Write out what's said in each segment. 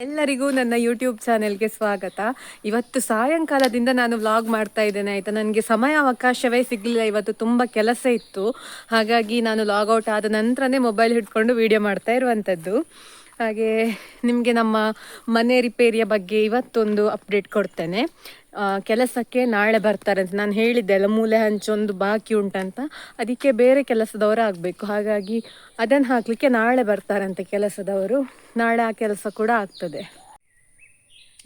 ಎಲ್ಲರಿಗೂ ನನ್ನ ಯೂಟ್ಯೂಬ್ ಚಾನೆಲ್ಗೆ ಸ್ವಾಗತ. ಇವತ್ತು ಸಾಯಂಕಾಲದಿಂದ ನಾನು ವ್ಲಾಗ್ ಮಾಡ್ತಾ ಇದ್ದೇನೆ ಆಯಿತಾ. ನನಗೆ ಅವಕಾಶವೇ ಸಿಗಲಿಲ್ಲ. ಇವತ್ತು ತುಂಬ ಕೆಲಸ ಇತ್ತು, ಹಾಗಾಗಿ ನಾನು ಲಾಗೌಟ್ ಆದ ನಂತರನೇ ಮೊಬೈಲ್ ಹಿಡ್ಕೊಂಡು ವಿಡಿಯೋ ಮಾಡ್ತಾ ಇರುವಂಥದ್ದು. ಹಾಗೆ ನಿಮಗೆ ನಮ್ಮ ಮನೆ ರಿಪೇರಿಯ ಬಗ್ಗೆ ಇವತ್ತೊಂದು ಅಪ್ಡೇಟ್ ಕೊಡ್ತೇನೆ. ಕೆಲಸಕ್ಕೆ ನಾಳೆ ಬರ್ತಾರೆ ಅಂತ ನಾನು ಹೇಳಿದ್ದೆ ಅಲ್ಲ, ಮೂಲೆ ಹಂಚೊಂದು ಬಾಕಿ ಉಂಟಂತ, ಅದಕ್ಕೆ ಬೇರೆ ಕೆಲಸದವರು ಆಗಬೇಕು. ಹಾಗಾಗಿ ಅದನ್ನು ಹಾಕಲಿಕ್ಕೆ ನಾಳೆ ಬರ್ತಾರಂತೆ ಕೆಲಸದವರು. ನಾಳೆ ಆ ಕೆಲಸ ಕೂಡ ಆಗ್ತದೆ.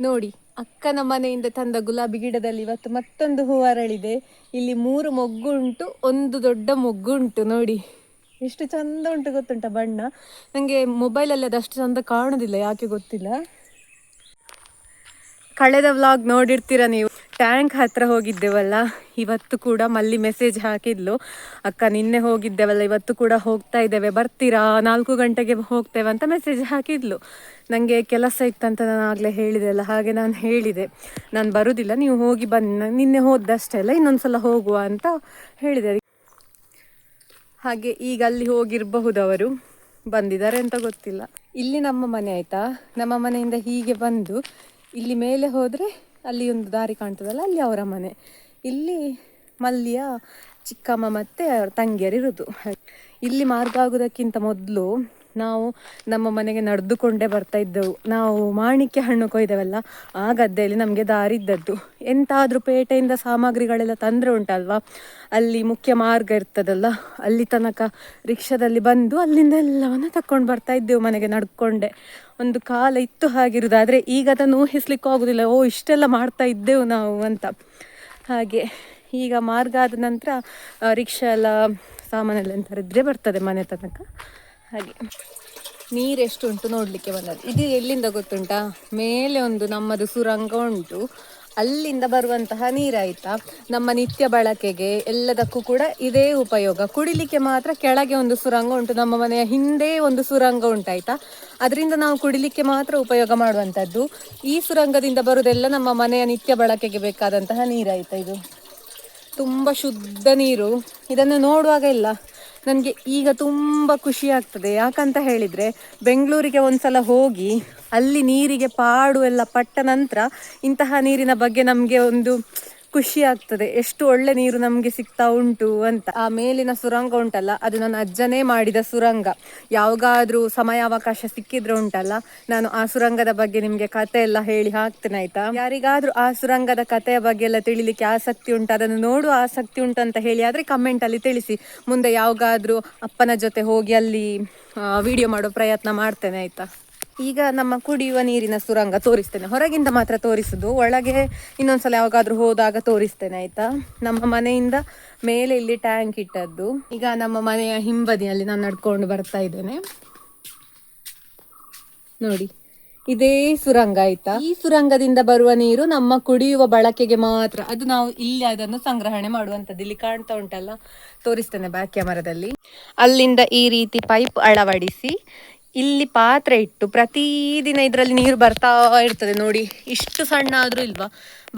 ನೋಡಿ, ಅಕ್ಕನ ಮನೆಯಿಂದ ತಂದ ಗುಲಾಬಿ ಗಿಡದಲ್ಲಿ ಇವತ್ತು ಮತ್ತೊಂದು ಹೂ ಅರಳಿದೆ. ಇಲ್ಲಿ 3 ಮೊಗ್ಗು ಉಂಟು, ಒಂದು ದೊಡ್ಡ ಮೊಗ್ಗು ಉಂಟು. ನೋಡಿ ಎಷ್ಟು ಚಂದ ಉಂಟು ಗೊತ್ತುಂಟ ಬಣ್ಣ. ನನಗೆ ಮೊಬೈಲಲ್ಲಿ ಅದಷ್ಟು ಚಂದ ಕಾಣೋದಿಲ್ಲ, ಯಾಕೆ ಗೊತ್ತಿಲ್ಲ. ಕಳೆದ ವ್ಲಾಗ್ ನೋಡಿರ್ತೀರ ನೀವು, ಟ್ಯಾಂಕ್ ಹತ್ರ ಹೋಗಿದ್ದೇವಲ್ಲ. ಇವತ್ತು ಕೂಡ ಮಲ್ಲಿ ಮೆಸೇಜ್ ಹಾಕಿದ್ಲು, ಅಕ್ಕ ನಿನ್ನೆ ಹೋಗಿದ್ದೇವಲ್ಲ, ಇವತ್ತು ಕೂಡ ಹೋಗ್ತಾ ಇದ್ದೇವೆ, ಬರ್ತೀರಾ 4 ಗಂಟೆಗೆ ಹೋಗ್ತೇವೆ ಅಂತ ಮೆಸೇಜ್ ಹಾಕಿದ್ಲು. ನನಗೆ ಕೆಲಸ ಇತ್ತಂತ ನಾನು ಆಗಲೇ ಹೇಳಿದೆ ಅಲ್ಲ, ಹಾಗೆ ನಾನು ಹೇಳಿದೆ ನಾನು ಬರುವುದಿಲ್ಲ, ನೀವು ಹೋಗಿ ಬನ್ನಿ, ನಿನ್ನೆ ಹೋದಷ್ಟೇ ಅಲ್ಲ, ಇನ್ನೊಂದ್ಸಲ ಹೋಗುವ ಅಂತ ಹೇಳಿದೆ. ಹಾಗೆ ಈಗ ಅಲ್ಲಿ ಹೋಗಿರಬಹುದು, ಅವರು ಬಂದಿದ್ದಾರೆ ಅಂತ ಗೊತ್ತಿಲ್ಲ. ಇಲ್ಲಿ ನಮ್ಮ ಮನೆ ಆಯಿತಾ, ನಮ್ಮ ಮನೆಯಿಂದ ಹೀಗೆ ಬಂದು ಇಲ್ಲಿ ಮೇಲೆ ಹೋದರೆ ಅಲ್ಲಿ ಒಂದು ದಾರಿ ಕಾಣ್ತದಲ್ಲ, ಅಲ್ಲಿ ಅವರ ಮನೆ. ಇಲ್ಲಿ ಮಲ್ಲಿಯ ಚಿಕ್ಕಮ್ಮ ಮತ್ತು ಅವರ ತಂಗಿಯರಿರೋದು. ಇಲ್ಲಿ ಮಾರ್ಗ ಆಗೋದಕ್ಕಿಂತ ಮೊದಲು ನಾವು ನಮ್ಮ ಮನೆಗೆ ನಡೆದುಕೊಂಡೇ ಬರ್ತಾ ಇದ್ದೆವು. ನಾವು ಮಾಣಿಕ್ಯ ಹಣ್ಣು ಕೊಯ್ದೆವಲ್ಲ, ಆ ಗದ್ದೆಯಲ್ಲಿ ನಮಗೆ ದಾರಿ ಇದ್ದದ್ದು. ಎಂತಾದರೂ ಪೇಟೆಯಿಂದ ಸಾಮಗ್ರಿಗಳೆಲ್ಲ ತಂದರೆ ಉಂಟಲ್ವಾ, ಅಲ್ಲಿ ಮುಖ್ಯ ಮಾರ್ಗ ಇರ್ತದಲ್ಲ, ಅಲ್ಲಿ ತನಕ ರಿಕ್ಷಾದಲ್ಲಿ ಬಂದು ಅಲ್ಲಿಂದ ಎಲ್ಲವನ್ನು ತಕೊಂಡು ಬರ್ತಾ ಇದ್ದೆವು ಮನೆಗೆ ನಡ್ಕೊಂಡೆ. ಒಂದು ಕಾಲ ಇತ್ತು ಹಾಗಿರುವುದು, ಆದರೆ ಈಗ ಅದನ್ನು ಊಹಿಸ್ಲಿಕ್ಕೂ ಆಗೋದಿಲ್ಲ. ಇಷ್ಟೆಲ್ಲ ಮಾಡ್ತಾ ಇದ್ದೆವು ನಾವು ಅಂತ. ಹಾಗೆ ಈಗ ಮಾರ್ಗ ಆದ ನಂತರ ರಿಕ್ಷಾ ಎಲ್ಲ ಸಾಮಾನೆಲ್ಲ ಎಂಥರಿದ್ರೆ ಬರ್ತದೆ ಮನೆ ತನಕ. ಹಾಗೆ ನೀರೆಷ್ಟು ಉಂಟು ನೋಡಲಿಕ್ಕೆ ಬಂದದ್ದು. ಇದು ಎಲ್ಲಿಂದ ಗೊತ್ತುಂಟಾ, ಮೇಲೆ ಒಂದು ನಮ್ಮದು ಸುರಂಗ ಉಂಟು, ಅಲ್ಲಿಂದ ಬರುವಂತಹ ನೀರಾಯ್ತಾ. ನಮ್ಮ ನಿತ್ಯ ಬಳಕೆಗೆ ಎಲ್ಲದಕ್ಕೂ ಕೂಡ ಇದೇ ಉಪಯೋಗ. ಕುಡಿಲಿಕ್ಕೆ ಮಾತ್ರ ಕೆಳಗೆ ಒಂದು ಸುರಂಗ ಉಂಟು, ನಮ್ಮ ಮನೆಯ ಹಿಂದೆ ಒಂದು ಸುರಂಗ ಉಂಟಾಯ್ತಾ, ಅದರಿಂದ ನಾವು ಕುಡಿಲಿಕ್ಕೆ ಮಾತ್ರ ಉಪಯೋಗ ಮಾಡುವಂಥದ್ದು. ಈ ಸುರಂಗದಿಂದ ಬರುವುದೆಲ್ಲ ನಮ್ಮ ಮನೆಯ ನಿತ್ಯ ಬಳಕೆಗೆ ಬೇಕಾದಂತಹ ನೀರಾಯ್ತಾ. ಇದು ತುಂಬ ಶುದ್ಧ ನೀರು. ಇದನ್ನು ನೋಡುವಾಗ ಇಲ್ಲ ನನಗೆ ಈಗ ತುಂಬ ಖುಷಿ ಆಗ್ತದೆ. ಯಾಕಂತ ಹೇಳಿದರೆ, ಬೆಂಗಳೂರಿಗೆ ಒಂದ್ಸಲ ಹೋಗಿ ಅಲ್ಲಿ ನೀರಿಗೆ ಪಾಡು ಎಲ್ಲ ಪಟ್ಟ ನಂತರ ಇಂತಹ ನೀರಿನ ಬಗ್ಗೆ ನಮಗೆ ಒಂದು ಖುಷಿ ಆಗ್ತದೆ, ಎಷ್ಟು ಒಳ್ಳೆ ನೀರು ನಮಗೆ ಸಿಗ್ತಾ ಉಂಟು ಅಂತ. ಆ ಮೇಲಿನ ಸುರಂಗ ಉಂಟಲ್ಲ, ಅದು ನನ್ನ ಅಜ್ಜನೇ ಮಾಡಿದ ಸುರಂಗ. ಯಾವಾಗಾದ್ರೂ ಸಮಯಾವಕಾಶ ಸಿಕ್ಕಿದ್ರೆ ಉಂಟಲ್ಲ, ನಾನು ಆ ಸುರಂಗದ ಬಗ್ಗೆ ನಿಮಗೆ ಕತೆ ಎಲ್ಲ ಹೇಳಿ ಹಾಕ್ತೇನೆ ಆಯ್ತಾ. ಯಾರಿಗಾದ್ರೂ ಆ ಸುರಂಗದ ಕಥೆಯ ಬಗ್ಗೆ ಎಲ್ಲ ತಿಳಿಲಿಕ್ಕೆ ಆಸಕ್ತಿ ಉಂಟು, ಅದನ್ನು ನೋಡುವ ಆಸಕ್ತಿ ಉಂಟು ಅಂತ ಹೇಳಿ ಆದರೆ ಕಮೆಂಟ್ ಅಲ್ಲಿ ತಿಳಿಸಿ. ಮುಂದೆ ಯಾವಾಗಾದ್ರೂ ಅಪ್ಪನ ಜೊತೆ ಹೋಗಿ ಅಲ್ಲಿ ವಿಡಿಯೋ ಮಾಡೋ ಪ್ರಯತ್ನ ಮಾಡ್ತೇನೆ ಆಯ್ತಾ. ಈಗ ನಮ್ಮ ಕುಡಿಯುವ ನೀರಿನ ಸುರಂಗ ತೋರಿಸ್ತೇನೆ, ಹೊರಗಿಂದ ಮಾತ್ರ ತೋರಿಸುದು, ಒಳಗೆ ಇನ್ನೊಂದ್ಸಲ ಯಾವಾಗಾದ್ರೂ ಹೋದಾಗ ತೋರಿಸ್ತೇನೆ ಆಯ್ತಾ. ನಮ್ಮ ಮನೆಯಿಂದ ಮೇಲೆ ಇಲ್ಲಿ ಟ್ಯಾಂಕ್ ಇಟ್ಟದ್ದು. ಈಗ ನಮ್ಮ ಮನೆಯ ಹಿಂಬದಿಯಲ್ಲಿ ನಾನು ನಡ್ಕೊಂಡು ಬರ್ತಾ ಇದ್ದೇನೆ. ನೋಡಿ, ಇದೇ ಸುರಂಗ ಆಯ್ತಾ. ಈ ಸುರಂಗದಿಂದ ಬರುವ ನೀರು ನಮ್ಮ ಕುಡಿಯುವ ಬಳಕೆಗೆ ಮಾತ್ರ. ಅದು ನಾವು ಇಲ್ಲಿ ಅದನ್ನು ಸಂಗ್ರಹಣೆ ಮಾಡುವಂಥದ್ದು. ಇಲ್ಲಿ ಕಾಣ್ತಾ ಉಂಟಲ್ಲ, ತೋರಿಸ್ತೇನೆ ಬ್ಯಾಕ್ ಕ್ಯಾಮರಾದಲ್ಲಿ. ಅಲ್ಲಿಂದ ಈ ರೀತಿ ಪೈಪ್ ಅಳವಡಿಸಿ ಇಲ್ಲಿ ಪಾತ್ರೆ ಇಟ್ಟು ಪ್ರತಿದಿನ ಇದರಲ್ಲಿ ನೀರು ಬರ್ತಾ ಇರ್ತದೆ. ನೋಡಿ, ಇಷ್ಟು ಸಣ್ಣ ಆದ್ರೂ ಇಲ್ವಾ,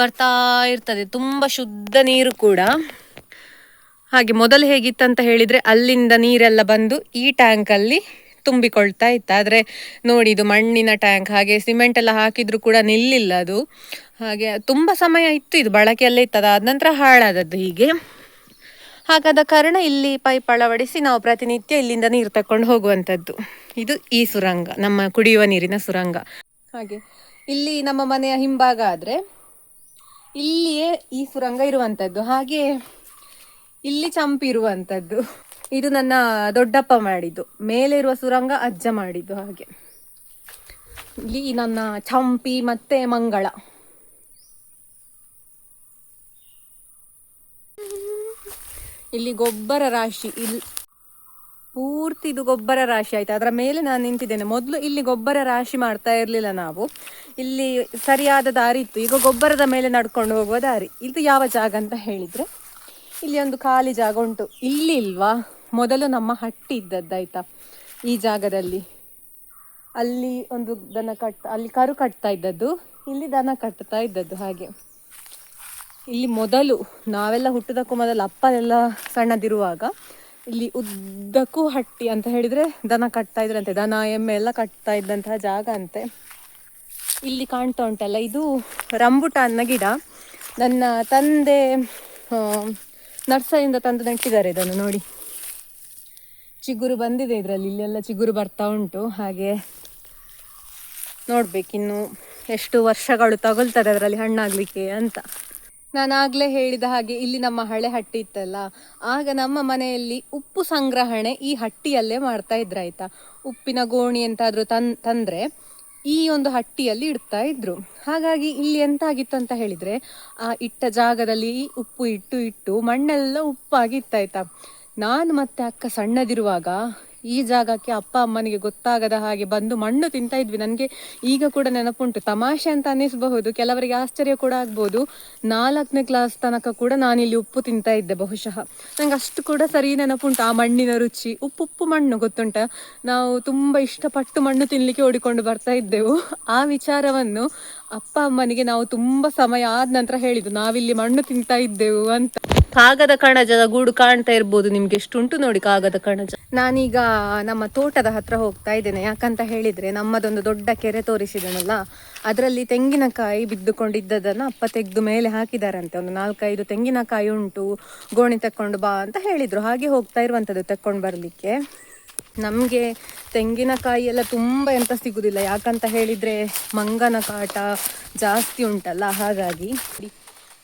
ಬರ್ತಾ ಇರ್ತದೆ. ತುಂಬ ಶುದ್ಧ ನೀರು ಕೂಡ. ಹಾಗೆ ಮೊದಲು ಹೇಗಿತ್ತಂತ ಹೇಳಿದ್ರೆ, ಅಲ್ಲಿಂದ ನೀರೆಲ್ಲ ಬಂದು ಈ ಟ್ಯಾಂಕಲ್ಲಿ ತುಂಬಿಕೊಳ್ತಾ ಇತ್ತು. ಆದರೆ ನೋಡಿ, ಇದು ಮಣ್ಣಿನ ಟ್ಯಾಂಕ್, ಹಾಗೆ ಸಿಮೆಂಟ್ ಎಲ್ಲ ಹಾಕಿದ್ರು ಕೂಡ ನಿಲ್ಲಿಲ್ಲ ಅದು. ಹಾಗೆ ತುಂಬ ಸಮಯ ಇತ್ತು, ಇದು ಬಳಕೆಯಲ್ಲೇ ಇತ್ತು. ಅದಾದ ನಂತರ ಹಾಳಾದದ್ದು. ಹೀಗೆ ಹಾಗಾದ ಕಾರಣ ಇಲ್ಲಿ ಪೈಪ್ ಅಳವಡಿಸಿ ನಾವು ಪ್ರತಿನಿತ್ಯ ಇಲ್ಲಿಂದ ನೀರು ತಕೊಂಡು ಹೋಗುವಂಥದ್ದು. ಇದು ಈ ಸುರಂಗ, ನಮ್ಮ ಕುಡಿಯುವ ನೀರಿನ ಸುರಂಗ. ಹಾಗೆ ಇಲ್ಲಿ ನಮ್ಮ ಮನೆಯ ಹಿಂಭಾಗ ಆದರೆ ಇಲ್ಲಿಯೇ ಈ ಸುರಂಗ ಇರುವಂಥದ್ದು. ಹಾಗೆ ಇಲ್ಲಿ ಚಂಪಿ ಇರುವಂಥದ್ದು. ಇದು ನನ್ನ ದೊಡ್ಡಪ್ಪ ಮಾಡಿದ್ದು. ಮೇಲೆ ಇರುವ ಸುರಂಗ ಅಜ್ಜ ಮಾಡಿದ್ದು. ಹಾಗೆ ಇಲ್ಲಿ ನನ್ನ ಚಂಪಿ ಮತ್ತೆ ಮಂಗಳ. ಇಲ್ಲಿ ಗೊಬ್ಬರ ರಾಶಿ, ಇಲ್ಲಿ ಪೂರ್ತಿ ಇದು ಗೊಬ್ಬರ ರಾಶಿ ಆಯ್ತು. ಅದರ ಮೇಲೆ ನಾನು ನಿಂತಿದ್ದೇನೆ. ಮೊದಲು ಇಲ್ಲಿ ಗೊಬ್ಬರ ರಾಶಿ ಮಾಡ್ತಾ ಇರಲಿಲ್ಲ ನಾವು, ಇಲ್ಲಿ ಸರಿಯಾದ ದಾರಿ ಇತ್ತು. ಈಗ ಗೊಬ್ಬರದ ಮೇಲೆ ನಡ್ಕೊಂಡು ಹೋಗುವ ದಾರಿ. ಇದು ಯಾವ ಜಾಗ ಅಂತ ಹೇಳಿದರೆ, ಇಲ್ಲಿ ಒಂದು ಖಾಲಿ ಜಾಗ ಉಂಟು. ಇಲ್ಲಿ ಇಲ್ವಾ, ಮೊದಲು ನಮ್ಮ ಹಟ್ಟಿ ಇದ್ದದ್ದಾಯ್ತಾ, ಈ ಜಾಗದಲ್ಲಿ. ಅಲ್ಲಿ ಒಂದು ಅಲ್ಲಿ ಕರು ಕಟ್ತಾ ಇದ್ದದ್ದು, ಇಲ್ಲಿ ದನ ಕಟ್ತಾ ಇದ್ದದ್ದು. ಹಾಗೆ ಇಲ್ಲಿ ಮೊದಲು ನಾವೆಲ್ಲ ಹುಟ್ಟೋದಕ್ಕೂ ಮೊದಲು ಅಪ್ಪ ಎಲ್ಲ ಸಣ್ಣದಿರುವಾಗ ಇಲ್ಲಿ ಉದ್ದಕ್ಕೂ ಹಟ್ಟಿ ಅಂತ ಹೇಳಿದರೆ ದನ ಕಟ್ತಾ ಇದ್ರಂತೆ. ದನ ಎಮ್ಮೆ ಎಲ್ಲ ಕಟ್ತಾ ಇದ್ದಂತಹ ಜಾಗ ಅಂತೆ. ಇಲ್ಲಿ ಕಾಣ್ತಾ ಉಂಟಲ್ಲ, ಇದು ರಂಬುಟಾನ್ನ ಗಿಡ. ನನ್ನ ತಂದೆ ನರ್ಸರಿಯಿಂದ ತಂದು ನೆಟ್ಟಿದ್ದಾರೆ ಇದನ್ನು. ನೋಡಿ, ಚಿಗುರು ಬಂದಿದೆ ಇದರಲ್ಲಿ, ಇಲ್ಲೆಲ್ಲ ಚಿಗುರು ಬರ್ತಾ ಉಂಟು. ಹಾಗೆ ನೋಡ್ಬೇಕಿನ್ನು ಎಷ್ಟು ವರ್ಷಗಳು ತಗೊಳ್ತದೆ ಅದರಲ್ಲಿ ಹಣ್ಣಾಗಲಿಕ್ಕೆ ಅಂತ. ನಾನಾಗಲೇ ಹೇಳಿದ ಹಾಗೆ ಇಲ್ಲಿ ನಮ್ಮ ಹಳೆ ಹಟ್ಟಿ ಇತ್ತಲ್ಲ, ಆಗ ನಮ್ಮ ಮನೆಯಲ್ಲಿ ಉಪ್ಪು ಸಂಗ್ರಹಣೆ ಈ ಹಟ್ಟಿಯಲ್ಲೇ ಮಾಡ್ತಾ ಇದ್ರಾಯ್ತಾ. ಉಪ್ಪಿನ ಗೋಣಿ ಎಂತಾದರೂ ತಂದರೆ ಈ ಒಂದು ಹಟ್ಟಿಯಲ್ಲಿ ಇಡ್ತಾ ಇದ್ರು. ಹಾಗಾಗಿ ಇಲ್ಲಿ ಎಂತಾಗಿತ್ತು ಅಂತ ಹೇಳಿದರೆ, ಆ ಇಟ್ಟ ಜಾಗದಲ್ಲಿ ಉಪ್ಪು ಇಟ್ಟು ಇಟ್ಟು ಮಣ್ಣೆಲ್ಲ ಉಪ್ಪಾಗಿತ್ತಾಯ್ತಾ. ನಾನು ಮತ್ತೆ ಅಕ್ಕ ಸಣ್ಣದಿರುವಾಗ ಈ ಜಾಗಕ್ಕೆ ಅಪ್ಪ ಅಮ್ಮನಿಗೆ ಗೊತ್ತಾಗದ ಹಾಗೆ ಬಂದು ಮಣ್ಣು ತಿಂತಾ ಇದ್ವಿ. ನನಗೆ ಈಗ ಕೂಡ ನೆನಪುಂಟು. ತಮಾಷೆ ಅಂತ ಅನ್ನಿಸಬಹುದು, ಕೆಲವರಿಗೆ ಆಶ್ಚರ್ಯ ಕೂಡ ಆಗ್ಬೋದು. 4ನೇ ಕ್ಲಾಸ್ ತನಕ ಕೂಡ ನಾನಿಲ್ಲಿ ಉಪ್ಪು ತಿಂತಾ ಇದ್ದೆ ಬಹುಶಃ. ನಂಗೆ ಅಷ್ಟು ಕೂಡ ಸರಿ ನೆನಪುಂಟು ಆ ಮಣ್ಣಿನ ರುಚಿ. ಉಪ್ಪು ಮಣ್ಣು ಗೊತ್ತುಂಟ, ನಾವು ತುಂಬ ಇಷ್ಟಪಟ್ಟು ಮಣ್ಣು ತಿನ್ನಲಿಕ್ಕೆ ಓಡಿಕೊಂಡು ಬರ್ತಾ ಇದ್ದೆವು. ಆ ವಿಚಾರವನ್ನು ಅಪ್ಪ ಅಮ್ಮನಿಗೆ ನಾವು ತುಂಬ ಸಮಯ ಆದ ನಂತರ ಹೇಳಿದ್ದು, ನಾವಿಲ್ಲಿ ಮಣ್ಣು ತಿಂತಾ ಇದ್ದೆವು ಅಂತ. ಕಾಗದ ಕಣಜದ ಗೂಡು ಕಾಣ್ತಾ ಇರ್ಬೋದು ನಿಮ್ಗೆ, ಎಷ್ಟುಂಟು ನೋಡಿ ಕಾಗದ ಕಣಜ. ನಾನೀಗ ನಮ್ಮ ತೋಟದ ಹತ್ರ ಹೋಗ್ತಾ ಇದ್ದೇನೆ. ಯಾಕಂತ ಹೇಳಿದ್ರೆ, ನಮ್ಮದೊಂದು ದೊಡ್ಡ ಕೆರೆ ತೋರಿಸಿದನಲ್ಲ, ಅದರಲ್ಲಿ ತೆಂಗಿನಕಾಯಿ ಬಿದ್ದುಕೊಂಡಿದ್ದದನ್ನು ಅಪ್ಪ ತೆಗೆದು ಮೇಲೆ ಹಾಕಿದಾರಂತೆ. ಒಂದು 4-5 ತೆಂಗಿನಕಾಯಿ ಉಂಟು, ಗೋಣಿ ತಕ್ಕೊಂಡು ಬಾ ಅಂತ ಹೇಳಿದ್ರು. ಹಾಗೆ ಹೋಗ್ತಾ ಇರುವಂಥದ್ದು ತಕ್ಕೊಂಡು ಬರಲಿಕ್ಕೆ. ನಮಗೆ ತೆಂಗಿನಕಾಯಿ ಎಲ್ಲ ತುಂಬ ಎಂತ ಸಿಗುದಿಲ್ಲ, ಯಾಕಂತ ಹೇಳಿದ್ರೆ ಮಂಗನ ಕಾಟ ಜಾಸ್ತಿ ಉಂಟಲ್ಲ. ಹಾಗಾಗಿ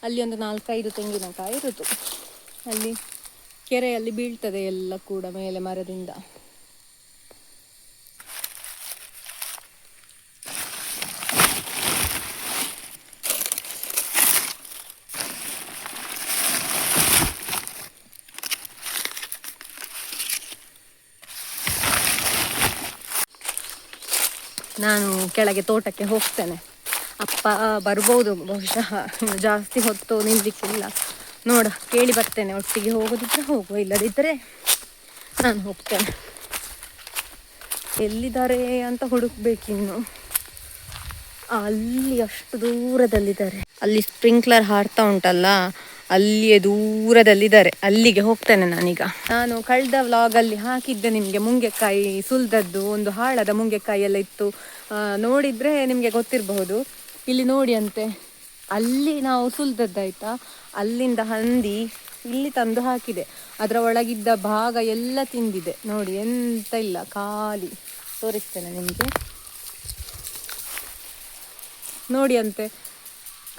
ಅಲ್ಲಿ ಒಂದು 4-5 ತೆಂಗಿನಕಾಯಿ ಇರುತ್ತು. ಅಲ್ಲಿ ಕೆರೆಯಲ್ಲಿ ಬೀಳ್ತದೆ ಎಲ್ಲ ಕೂಡ ಮೇಲೆ ಮರದಿಂದ. ನಾನು ಕೆಳಗೆ ತೋಟಕ್ಕೆ ಹೋಗ್ತೇನೆ. ಅಪ್ಪ ಬರ್ಬೋದು ಬಹುಶಃ, ಜಾಸ್ತಿ ಹೊತ್ತು ನಿಲ್ಲಲಿಕ್ಕಿಲ್ಲ. ಕೇಳಿ ಬರ್ತೇನೆ. ಒಟ್ಟಿಗೆ ಹೋಗೋದಿದ್ರೆ ಹೋಗುವ, ಇಲ್ಲದಿದ್ದರೆ ನಾನು ಹೋಗ್ತೇನೆ. ಎಲ್ಲಿದ್ದಾರೆ ಅಂತ ಹುಡುಕ್ಬೇಕಿನ್ನು. ಅಲ್ಲಿ ಅಷ್ಟು ದೂರದಲ್ಲಿದ್ದಾರೆ. ಅಲ್ಲಿ ಸ್ಪ್ರಿಂಕ್ಲರ್ ಹಾರ್ತಾ ಉಂಟಲ್ಲ, ಅಲ್ಲಿಯೇ ದೂರದಲ್ಲಿದ್ದಾರೆ. ಅಲ್ಲಿಗೆ ಹೋಗ್ತೇನೆ ನಾನೀಗ. ನಾನು ಕಳೆದ ವ್ಲಾಗಲ್ಲಿ ಹಾಕಿದ್ದೆ ನಿಮಗೆ ಮುಂಗೆಕಾಯಿ ಸುಲ್ದದ್ದು. ಒಂದು ಹಾಳದ ಮುಂಗೆಕಾಯಿ ಎಲ್ಲ ಇತ್ತು, ನೋಡಿದರೆ ನಿಮಗೆ ಗೊತ್ತಿರಬಹುದು. ಇಲ್ಲಿ ನೋಡಿ ಅಂತೆ, ಅಲ್ಲಿ ನಾವು ಸುಲ್ದದ್ದಾಯ್ತಾ, ಅಲ್ಲಿಂದ ಹಂದಿ ಇಲ್ಲಿ ತಂದು ಹಾಕಿದೆ. ಅದರ ಒಳಗಿದ್ದ ಭಾಗ ಎಲ್ಲ ತಿಂದಿದೆ. ನೋಡಿ, ಎಂತ ಇಲ್ಲ, ಖಾಲಿ. ತೋರಿಸ್ತೇನೆ ನಿಮಗೆ. ನೋಡಿ ಅಂತೆ,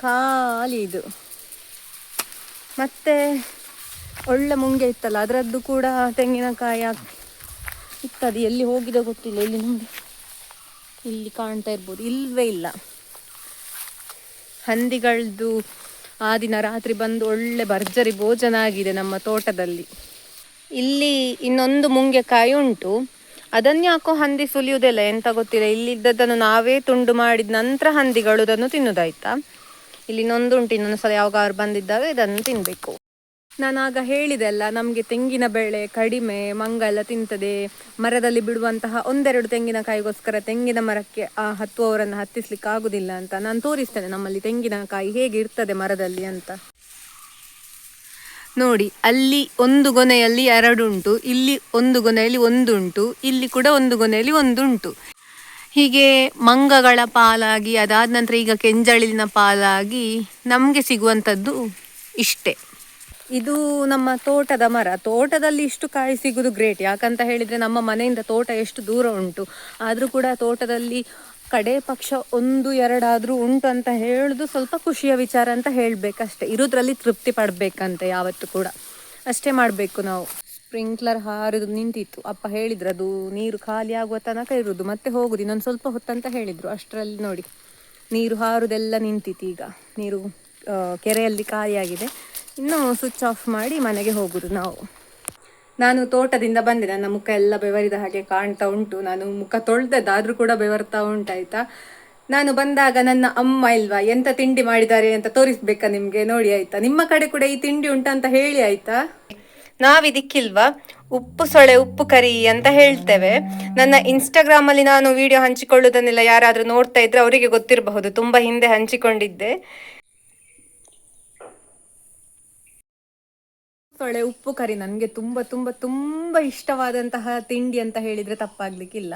ಖಾಲಿ ಇದು. ಮತ್ತೆ ಒಳ್ಳೆ ಮುಂಗೆ ಇತ್ತಲ್ಲ, ಅದರದ್ದು ಕೂಡ ತೆಂಗಿನಕಾಯಿ ಇತ್ತದು. ಎಲ್ಲಿ ಹೋಗಿದೆ ಗೊತ್ತಿಲ್ಲ. ಇಲ್ಲಿ ನೋಡಿ, ಇಲ್ಲಿ ಕಾಣ್ತಾ ಇರ್ಬೋದು. ಇಲ್ವೇ ಇಲ್ಲ. ಹಂದಿಗಳದ್ದು ಆ ದಿನ ರಾತ್ರಿ ಬಂದು ಒಳ್ಳೆ ಭರ್ಜರಿ ಭೋಜನ ಆಗಿದೆ ನಮ್ಮ ತೋಟದಲ್ಲಿ. ಇಲ್ಲಿ ಇನ್ನೊಂದು ಮುಂಗೆಕಾಯಿ ಉಂಟು, ಅದನ್ನು ಯಾಕೋ ಹಂದಿ ಸುಲಿಯುವುದಿಲ್ಲ, ಎಂತ ಗೊತ್ತಿಲ್ಲ. ಇಲ್ಲಿದ್ದದನ್ನು ನಾವೇ ತುಂಡು ಮಾಡಿದ ನಂತರ ಹಂದಿಗಳು ಅದನ್ನು ತಿನ್ನುವುದಾಯ್ತಾ. ಇಲ್ಲಿ ಇನ್ನೊಂದು ಉಂಟು, ಇನ್ನೊಂದು ಸಲ ಯಾವಾಗಾದ್ರು ಬಂದಿದ್ದಾಗ ಇದನ್ನು ತಿನ್ನಬೇಕು. ನಾನಾಗ ಹೇಳಿದೆ ಅಲ್ಲ, ನಮಗೆ ತೆಂಗಿನ ಬೆಳೆ ಕಡಿಮೆ, ಮಂಗ ಎಲ್ಲ ತಿಂತದೆ. ಮರದಲ್ಲಿ ಬಿಡುವಂತಹ 1-2 ತೆಂಗಿನಕಾಯಿಗೋಸ್ಕರ ತೆಂಗಿನ ಮರಕ್ಕೆ ಹತ್ತುವವರನ್ನು ಹತ್ತಿಸ್ಲಿಕ್ಕೆ ಆಗುದಿಲ್ಲ ಅಂತ. ನಾನು ತೋರಿಸ್ತೇನೆ ನಮ್ಮಲ್ಲಿ ತೆಂಗಿನಕಾಯಿ ಹೇಗೆ ಇರ್ತದೆ ಮರದಲ್ಲಿ ಅಂತ. ನೋಡಿ, ಅಲ್ಲಿ ಒಂದು ಗೊನೆಯಲ್ಲಿ 2 ಉಂಟು, ಇಲ್ಲಿ ಒಂದು ಗೊನೆಯಲ್ಲಿ 1 ಉಂಟು, ಇಲ್ಲಿ ಕೂಡ ಒಂದು ಗೊನೆಯಲ್ಲಿ 1 ಉಂಟು. ಹೀಗೆ ಮಂಗಗಳ ಪಾಲಾಗಿ, ಅದಾದ ನಂತರ ಈಗ ಕೆಂಜಳಿನ ಪಾಲಾಗಿ ನಮಗೆ ಸಿಗುವಂಥದ್ದು ಇಷ್ಟೇ. ಇದು ನಮ್ಮ ತೋಟದ ಮರ. ತೋಟದಲ್ಲಿ ಇಷ್ಟು ಕಾಯಿ ಸಿಗುದು ಗ್ರೇಟ್. ಯಾಕಂತ ಹೇಳಿದರೆ ನಮ್ಮ ಮನೆಯಿಂದ ತೋಟ ಎಷ್ಟು ದೂರ ಉಂಟು, ಆದರೂ ಕೂಡ ತೋಟದಲ್ಲಿ ಕಡೆ ಪಕ್ಷ 1-2 ಆದರೂ ಉಂಟು ಅಂತ ಹೇಳುದು ಸ್ವಲ್ಪ ಖುಷಿಯ ವಿಚಾರ ಅಂತ ಹೇಳಬೇಕಷ್ಟೆ. ಇರೋದ್ರಲ್ಲಿ ತೃಪ್ತಿ ಪಡಬೇಕಂತೆ ಯಾವತ್ತು ಕೂಡ, ಅಷ್ಟೇ ಮಾಡಬೇಕು ನಾವು. ಸ್ಪ್ರಿಂಕ್ಲರ್ ಹಾರಿದು ನಿಂತಿತ್ತು. ಅಪ್ಪ ಹೇಳಿದ್ರು ಅದು ನೀರು ಖಾಲಿ ಆಗುವ ತನಕ ಇರುವುದು, ಮತ್ತೆ ಹೋಗುದು ಇನ್ನೊಂದು ಸ್ವಲ್ಪ ಹೊತ್ತಂತ ಹೇಳಿದರು. ಅಷ್ಟರಲ್ಲಿ ನೋಡಿ, ನೀರು ಹಾರುದೆಲ್ಲ ನಿಂತಿತ್ತು. ಈಗ ನೀರು ಕೆರೆಯಲ್ಲಿ ಖಾಲಿಯಾಗಿದೆ. ಇನ್ನು ಸ್ವಿಚ್ ಆಫ್ ಮಾಡಿ ಮನೆಗೆ ಹೋಗುದು ನಾವು. ನಾನು ತೋಟದಿಂದ ಬಂದೆ, ನನ್ನ ಮುಖ ಎಲ್ಲ ಬೆವರಿದ ಹಾಗೆ ಕಾಣ್ತಾ ಉಂಟು. ನಾನು ಮುಖ ತೊಳೆದದ್ದಾದ್ರೂ ಕೂಡ ಬೆವರ್ತಾ ಉಂಟಾಯ್ತಾ. ನಾನು ಬಂದಾಗ ನನ್ನ ಅಮ್ಮ ಇಲ್ವಾ, ಎಂತ ತಿಂಡಿ ಮಾಡಿದ್ದಾರೆ ಅಂತ ತೋರಿಸ್ಬೇಕಾ ನಿಮಗೆ? ನೋಡಿ ಆಯ್ತಾ, ನಿಮ್ಮ ಕಡೆ ಕೂಡ ಈ ತಿಂಡಿ ಉಂಟಂತ ಹೇಳಿ ಆಯ್ತಾ. ನಾವಿದಿಕ್ಕಿಲ್ವಾ ಉಪ್ಪು ಸೊಳೆ ಉಪ್ಪು ಕರಿ ಅಂತ ಹೇಳ್ತೇವೆ. ನನ್ನ ಇನ್ಸ್ಟಾಗ್ರಾಮಲ್ಲಿ ನಾನು ವಿಡಿಯೋ ಹಂಚಿಕೊಳ್ಳುವುದನ್ನೆಲ್ಲ ಯಾರಾದರೂ ನೋಡ್ತಾ ಇದ್ರೆ ಅವರಿಗೆ ಗೊತ್ತಿರಬಹುದು, ತುಂಬ ಹಿಂದೆ ಹಂಚಿಕೊಂಡಿದ್ದೆ. ಸೊಳೆ ಉಪ್ಪು ಕರಿ ನನಗೆ ತುಂಬ ತುಂಬ ತುಂಬ ಇಷ್ಟವಾದಂತಹ ತಿಂಡಿ ಅಂತ ಹೇಳಿದರೆ ತಪ್ಪಾಗ್ಲಿಕ್ಕಿಲ್ಲ.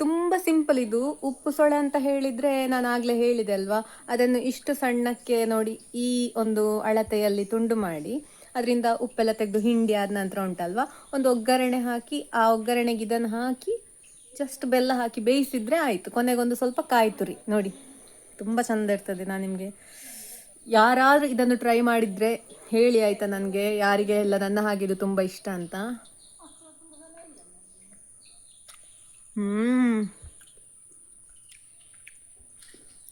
ತುಂಬ ಸಿಂಪಲ್ ಇದು. ಉಪ್ಪು ಸೊಳೆ ಅಂತ ಹೇಳಿದರೆ ನಾನು ಆಗಲೇ ಹೇಳಿದೆ ಅಲ್ವಾ, ಅದನ್ನು ಇಷ್ಟು ಸಣ್ಣಕ್ಕೆ ನೋಡಿ ಈ ಒಂದು ಅಳತೆಯಲ್ಲಿ ತುಂಡು ಮಾಡಿ ಅದರಿಂದ ಉಪ್ಪೆಲ್ಲ ತೆಗೆದು ಹಿಂಡಿ ಆದ ನಂತರ ಉಂಟಲ್ವಾ, ಒಂದು ಒಗ್ಗರಣೆ ಹಾಕಿ ಆ ಒಗ್ಗರಣೆಗೆ ಇದನ್ನು ಹಾಕಿ ಜಸ್ಟ್ ಬೆಲ್ಲ ಹಾಕಿ ಬೇಯಿಸಿದರೆ ಆಯಿತು. ಕೊನೆಗೊಂದು ಸ್ವಲ್ಪ ಕಾಯಿ ತುರಿ ನೋಡಿ, ತುಂಬ ಚೆಂದ ಇರ್ತದೆ. ನಾನು ನಿಮಗೆ ಯಾರಾದರೂ ಇದನ್ನು ಟ್ರೈ ಮಾಡಿದರೆ ಹೇಳಿ ಆಯಿತಾ, ನನಗೆ ಯಾರಿಗೆ ಎಲ್ಲ ನನ್ನ ಹಾಗೆ ಇದು ತುಂಬ ಇಷ್ಟ ಅಂತ.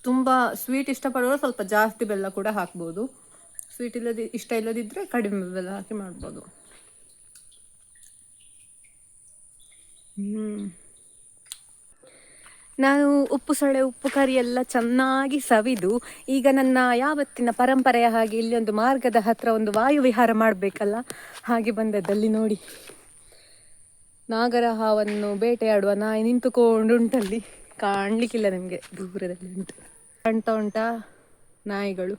ತುಂಬ ಸ್ವೀಟ್ ಇಷ್ಟಪಡುವವರು ಸ್ವಲ್ಪ ಜಾಸ್ತಿ ಬೆಲ್ಲ ಕೂಡ ಹಾಕ್ಬೋದು, ಸ್ವೀಟ್ ಇಷ್ಟ ಇಲ್ಲದಿದ್ದರೆ ಕಡಿಮೆ ಬೆಲ್ಲ ಹಾಕಿ ಮಾಡ್ಬೋದು. ನಾನು ಉಪ್ಪು ಸೊಳ್ಳೆ ಉಪ್ಪು ಕರಿ ಎಲ್ಲ ಚೆನ್ನಾಗಿ ಸವಿದು ಈಗ ನನ್ನ ಯಾವತ್ತಿನ ಪರಂಪರೆಯ ಹಾಗೆ ಇಲ್ಲಿ ಒಂದು ಮಾರ್ಗದ ಹತ್ರ ಒಂದು ವಾಯುವಿಹಾರ ಮಾಡಬೇಕಲ್ಲ, ಹಾಗೆ ಬಂದದ್ದಲ್ಲಿ ನೋಡಿ ನಾಗರ ಹಾವನ್ನು ಬೇಟೆಯಾಡುವ ನಾಯಿ ನಿಂತುಕೊಂಡು ಉಂಟಲ್ಲಿ, ಕಾಣಲಿಕ್ಕಿಲ್ಲ ನಿಮಗೆ, ದೂರದಲ್ಲಿ ಉಂಟು, ಕಾಣ್ತಾ ಉಂಟಾ ನಾಯಿಗಳು.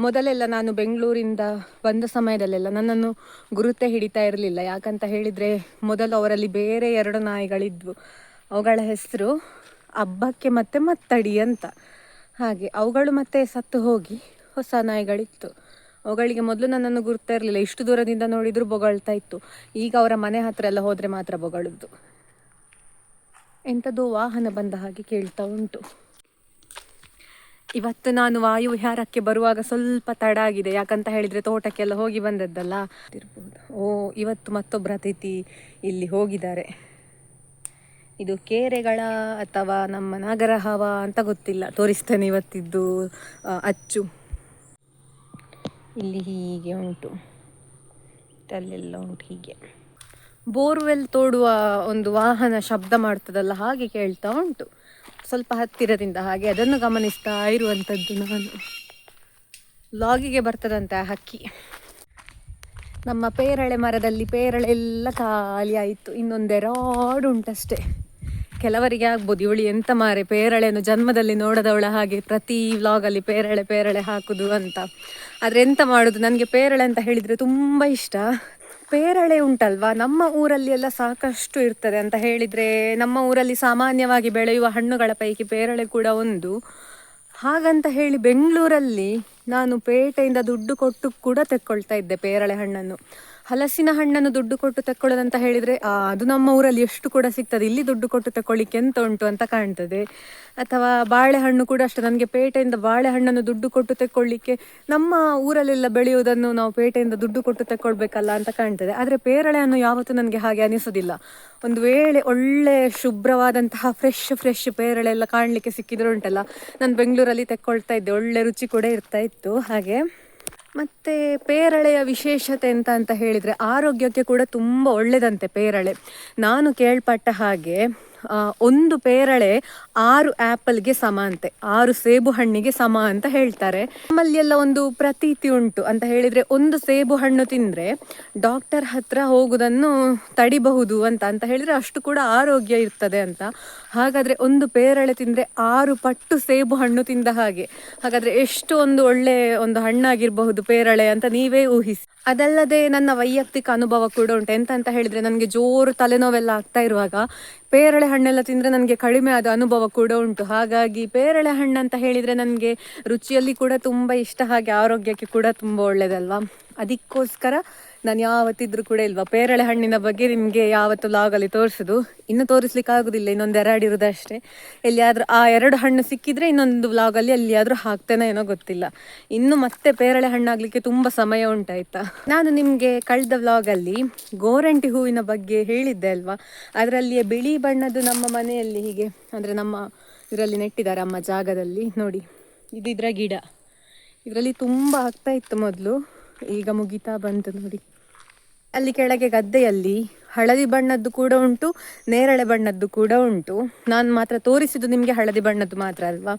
ಮೊದಲೆಲ್ಲ ನಾನು ಬೆಂಗಳೂರಿಂದ ಬಂದ ಸಮಯದಲ್ಲೆಲ್ಲ ನನ್ನನ್ನು ಗುರುತೇ ಹಿಡಿತಾ ಇರಲಿಲ್ಲ. ಯಾಕಂತ ಹೇಳಿದರೆ ಮೊದಲು ಅವರಲ್ಲಿ ಬೇರೆ 2 ನಾಯಿಗಳಿದ್ವು, ಅವುಗಳ ಹೆಸರು ಹಬ್ಬಕ್ಕೆ ಮತ್ತು ಮತ್ತಡಿ ಅಂತ. ಹಾಗೆ ಅವುಗಳು ಮತ್ತೆ ಸತ್ತು ಹೋಗಿ ಹೊಸ ನಾಯಿಗಳಿತ್ತು. ಅವುಗಳಿಗೆ ಮೊದಲು ನನ್ನನ್ನು ಗುರುತಾ ಇರಲಿಲ್ಲ, ಇಷ್ಟು ದೂರದಿಂದ ನೋಡಿದರೂ ಬೊಗಳ್ತಾ ಇತ್ತು. ಈಗ ಅವರ ಮನೆ ಹತ್ರ ಎಲ್ಲ ಹೋದರೆ ಮಾತ್ರ ಬೊಗಳುದು. ಎಂಥದ್ದು ವಾಹನ ಬಂದ ಹಾಗೆ ಕೇಳ್ತಾ ಉಂಟು. ಇವತ್ತು ನಾನು ವಾಯುವಿಹಾರಕ್ಕೆ ಬರುವಾಗ ಸ್ವಲ್ಪ ತಡ ಆಗಿದೆ, ಯಾಕಂತ ಹೇಳಿದರೆ ತೋಟಕ್ಕೆಲ್ಲ ಹೋಗಿ ಬಂದದ್ದಲ್ಲ ಇರ್ಬೋದು. ಇವತ್ತು ಮತ್ತೊಬ್ಬರ ಅತಿಥಿ ಇಲ್ಲಿ ಹೋಗಿದ್ದಾರೆ. ಇದು ಕೇರೆಗಳ ಅಥವಾ ನಮ್ಮ ನಾಗರ ಹಾವ ಅಂತ ಗೊತ್ತಿಲ್ಲ, ತೋರಿಸ್ತೇನೆ ಇವತ್ತಿದ್ದು ಅಚ್ಚು. ಇಲ್ಲಿ ಹೀಗೆ ಉಂಟು, ಅಲ್ಲೆಲ್ಲ ಉಂಟು ಹೀಗೆ. ಬೋರ್ವೆಲ್ ತೋಡುವ ಒಂದು ವಾಹನ ಶಬ್ದ ಮಾಡ್ತದಲ್ಲ ಹಾಗೆ ಕೇಳ್ತಾ ಉಂಟು, ಸ್ವಲ್ಪ ಹತ್ತಿರದಿಂದ. ಹಾಗೆ ಅದನ್ನು ಗಮನಿಸ್ತಾ ಇರುವಂಥದ್ದು ನಾನು. ಲಾಗಿಗೆ ಬರ್ತದಂತೆ ಆ ಹಕ್ಕಿ. ನಮ್ಮ ಪೇರಳೆ ಮರದಲ್ಲಿ ಪೇರಳೆ ಎಲ್ಲ ಖಾಲಿ ಆಯಿತು, ಇನ್ನೊಂದೆರಡು ಉಂಟಷ್ಟೇ. ಕೆಲವರಿಗೆ ಆಗ್ಬೋದು ಇವಳು ಎಂತ ಮಾರೆ ಪೇರಳೆಯನ್ನು ಜನ್ಮದಲ್ಲಿ ನೋಡದವಳ ಹಾಗೆ ಪ್ರತಿ ವ್ಲಾಗಲ್ಲಿ ಪೇರಳೆ ಪೇರಳೆ ಹಾಕುದು ಅಂತ. ಆದರೆ ಎಂತ ಮಾಡೋದು, ನನಗೆ ಪೇರಳೆ ಅಂತ ಹೇಳಿದರೆ ತುಂಬ ಇಷ್ಟ. ಪೇರಳೆ ಉಂಟಲ್ವಾ, ನಮ್ಮ ಊರಲ್ಲಿ ಎಲ್ಲ ಸಾಕಷ್ಟು ಇರ್ತದೆ ಅಂತ ಹೇಳಿದರೆ, ನಮ್ಮ ಊರಲ್ಲಿ ಸಾಮಾನ್ಯವಾಗಿ ಬೆಳೆಯುವ ಹಣ್ಣುಗಳ ಪೈಕಿ ಪೇರಳೆ ಕೂಡ ಒಂದು. ಹಾಗಂತ ಹೇಳಿ ಬೆಂಗಳೂರಲ್ಲಿ ನಾನು ಪೇಟೆಯಿಂದ ದುಡ್ಡು ಕೊಟ್ಟು ಕೂಡ ತೆಕ್ಕೊಳ್ತಾ ಇದ್ದೆ ಪೇರಳೆ ಹಣ್ಣನ್ನು. ಹಲಸಿನ ಹಣ್ಣನ್ನು ದುಡ್ಡು ಕೊಟ್ಟು ತೆಕ್ಕೊಳ್ಳೋದಂತ ಹೇಳಿದರೆ ಅದು ನಮ್ಮ ಊರಲ್ಲಿ ಎಷ್ಟು ಕೂಡ ಸಿಗ್ತದೆ, ಇಲ್ಲಿ ದುಡ್ಡು ಕೊಟ್ಟು ತೆಕ್ಕೊಳ್ಳಿಕ್ಕೆ ಎಂತ ಉಂಟು ಅಂತ ಕಾಣ್ತದೆ. ಅಥವಾ ಬಾಳೆಹಣ್ಣು ಕೂಡ ಅಷ್ಟೇ, ನನಗೆ ಪೇಟೆಯಿಂದ ಬಾಳೆಹಣ್ಣನ್ನು ದುಡ್ಡು ಕೊಟ್ಟು ತೆಕ್ಕೊಳ್ಳಿಕ್ಕೆ, ನಮ್ಮ ಊರಲ್ಲೆಲ್ಲ ಬೆಳೆಯುವುದನ್ನು ನಾವು ಪೇಟೆಯಿಂದ ದುಡ್ಡು ಕೊಟ್ಟು ತೆಕ್ಕೊಳ್ಬೇಕಲ್ಲ ಅಂತ ಕಾಣ್ತದೆ. ಆದರೆ ಪೇರಳೆಯನ್ನು ಯಾವತ್ತೂ ನನಗೆ ಹಾಗೆ ಅನಿಸೋದಿಲ್ಲ. ಒಂದು ವೇಳೆ ಒಳ್ಳೆ ಶುಭ್ರವಾದಂತಹ ಫ್ರೆಶ್ ಪೇರಳೆ ಎಲ್ಲ ಕಾಣಲಿಕ್ಕೆ ಸಿಕ್ಕಿದ್ರು ಉಂಟಲ್ಲ, ನಾನು ಬೆಂಗಳೂರಲ್ಲಿ ತೆಕ್ಕೊಳ್ತಾ ಇದ್ದೆ, ಒಳ್ಳೆ ರುಚಿ ಕೂಡ ಇರ್ತಾ ಇತ್ತು. ಹಾಗೆ ಮತ್ತು ಪೇರಳೆಯ ವಿಶೇಷತೆ ಅಂತ ಹೇಳಿದರೆ ಆರೋಗ್ಯಕ್ಕೆ ಕೂಡ ತುಂಬ ಒಳ್ಳೆಯದಂತೆ ಪೇರಳೆ. ನಾನು ಕೇಳ್ಪಟ್ಟ ಹಾಗೆ ಒಂದು ಪೇರಳೆ 6 ಆ್ಯಪಲ್ಗೆ ಸಮ ಅಂತೆ, 6 ಸೇಬು ಹಣ್ಣಿಗೆ ಸಮ ಅಂತ ಹೇಳ್ತಾರೆ. ನಮ್ಮಲ್ಲಿ ಎಲ್ಲ ಒಂದು ಪ್ರತೀತಿ ಉಂಟು ಅಂತ ಹೇಳಿದರೆ, ಒಂದು ಸೇಬು ಹಣ್ಣು ತಿಂದರೆ ಡಾಕ್ಟರ್ ಹತ್ರ ಹೋಗುವುದನ್ನು ತಡಿಬಹುದು ಅಂತ ಹೇಳಿದರೆ ಅಷ್ಟು ಕೂಡ ಆರೋಗ್ಯ ಇರ್ತದೆ ಅಂತ. ಹಾಗಾದರೆ ಒಂದು ಪೇರಳೆ ತಿಂದರೆ 6 ಪಟ್ಟು ಸೇಬು ಹಣ್ಣು ತಿಂದ ಹಾಗೆ. ಹಾಗಾದರೆ ಎಷ್ಟು ಒಂದು ಒಳ್ಳೆ ಒಂದು ಹಣ್ಣಾಗಿರಬಹುದು ಪೇರಳೆ ಅಂತ ನೀವೇ ಊಹಿಸಿ. ಅದಲ್ಲದೆ ನನ್ನ ವೈಯಕ್ತಿಕ ಅನುಭವ ಕೂಡ ಉಂಟು. ಎಂತ ಹೇಳಿದರೆ, ನನಗೆ ಜೋರು ತಲೆನೋವೆಲ್ಲ ಆಗ್ತಾ ಇರುವಾಗ ಪೇರಳೆ ಹಣ್ಣೆಲ್ಲ ತಿಂದರೆ ನನಗೆ ಕಡಿಮೆ ಆದ ಅನುಭವ ಕೂಡ ಉಂಟು. ಹಾಗಾಗಿ ಪೇರಳೆ ಹಣ್ಣು ಅಂತ ಹೇಳಿದರೆ ನನಗೆ ರುಚಿಯಲ್ಲಿ ಕೂಡ ತುಂಬ ಇಷ್ಟ, ಹಾಗೆ ಆರೋಗ್ಯಕ್ಕೆ ಕೂಡ ತುಂಬ ಒಳ್ಳೆಯದಲ್ವಾ. ಅದಕ್ಕೋಸ್ಕರ ನಾನು ಯಾವತ್ತಿದ್ರೂ ಕೂಡ ಇಲ್ವಾ ಪೇರಳೆ ಹಣ್ಣಿನ ಬಗ್ಗೆ ನಿಮಗೆ ಯಾವತ್ತು ಲಾಗಲ್ಲಿ ತೋರಿಸೋದು. ಇನ್ನು ತೋರಿಸ್ಲಿಕ್ಕೆ ಆಗೋದಿಲ್ಲ, ಇನ್ನೊಂದು 2 ಇರೋದಷ್ಟೇ. ಎಲ್ಲಿಯಾದರೂ ಆ 2 ಹಣ್ಣು ಸಿಕ್ಕಿದರೆ ಇನ್ನೊಂದು ವ್ಲಾಗಲ್ಲಿ ಎಲ್ಲಿಯಾದರೂ ಹಾಕ್ತೇನೆ ಏನೋ ಗೊತ್ತಿಲ್ಲ. ಇನ್ನು ಮತ್ತೆ ಪೇರಳೆ ಹಣ್ಣಾಗಲಿಕ್ಕೆ ತುಂಬ ಸಮಯ ಉಂಟಾಯ್ತಾ. ನಾನು ನಿಮಗೆ ಕಳೆದ ವ್ಲಾಗಲ್ಲಿ ಗೋರಂಟಿ ಹೂವಿನ ಬಗ್ಗೆ ಹೇಳಿದ್ದೆ ಅಲ್ವಾ, ಅದರಲ್ಲಿಯೇ ಬಿಳಿ ಬಣ್ಣದ್ದು ನಮ್ಮ ಮನೆಯಲ್ಲಿ ಹೀಗೆ ಅಂದರೆ ನಮ್ಮ ಇದರಲ್ಲಿ ನೆಟ್ಟಿದ್ದಾರೆ ಅಮ್ಮ ಜಾಗದಲ್ಲಿ. ನೋಡಿ ಇದು ಇದರ ಗಿಡ, ಇದರಲ್ಲಿ ತುಂಬ ಆಗ್ತಾ ಇತ್ತು ಮೊದಲು, ಈಗ ಮುಗಿತಾ ಬಂತು ನೋಡಿ. ಅಲ್ಲಿ ಕೆಳಗೆ ಗದ್ದೆಯಲ್ಲಿ ಹಳದಿ ಬಣ್ಣದ್ದು ಕೂಡ ಉಂಟು, ನೇರಳೆ ಬಣ್ಣದ್ದು ಕೂಡ ಉಂಟು. ನಾನು ಮಾತ್ರ ತೋರಿಸಿದ್ದು ನಿಮಗೆ ಹಳದಿ ಬಣ್ಣದ್ದು ಮಾತ್ರ ಅಲ್ವಾ.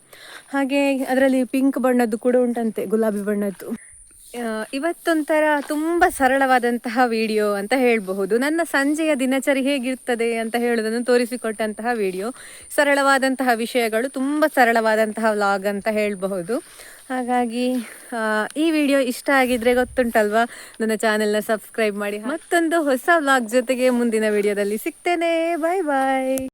ಹಾಗೆ ಅದರಲ್ಲಿ ಪಿಂಕ್ ಬಣ್ಣದ್ದು ಕೂಡ ಉಂಟಂತೆ, ಗುಲಾಬಿ ಬಣ್ಣದ್ದು. ಇವತ್ತೊಂಥರ ತುಂಬ ಸರಳವಾದಂತಹ ವಿಡಿಯೋ ಅಂತ ಹೇಳಬಹುದು. ನನ್ನ ಸಂಜೆಯ ದಿನಚರಿ ಹೇಗಿರ್ತದೆ ಅಂತ ಹೇಳೋದನ್ನು ತೋರಿಸಿಕೊಟ್ಟಂತಹ ವಿಡಿಯೋ. ಸರಳವಾದಂತಹ ವಿಷಯಗಳು, ತುಂಬ ಸರಳವಾದಂತಹ ವ್ಲಾಗ್ ಅಂತ ಹೇಳಬಹುದು. ಹಾಗಾಗಿ ಈ ವಿಡಿಯೋ ಇಷ್ಟ ಆಗಿದ್ರೆ ಗೊತ್ತುಂಟಲ್ವಾ, ನನ್ನ ಚಾನೆಲ್ನ ಸಬ್ಸ್ಕ್ರೈಬ್ ಮಾಡಿ. ಮತ್ತೊಂದು ಹೊಸ ವ್ಲಾಗ್ ಜೊತೆಗೆ ಮುಂದಿನ ವಿಡಿಯೋದಲ್ಲಿ ಸಿಗ್ತೇನೆ. ಬಾಯ್ ಬಾಯ್.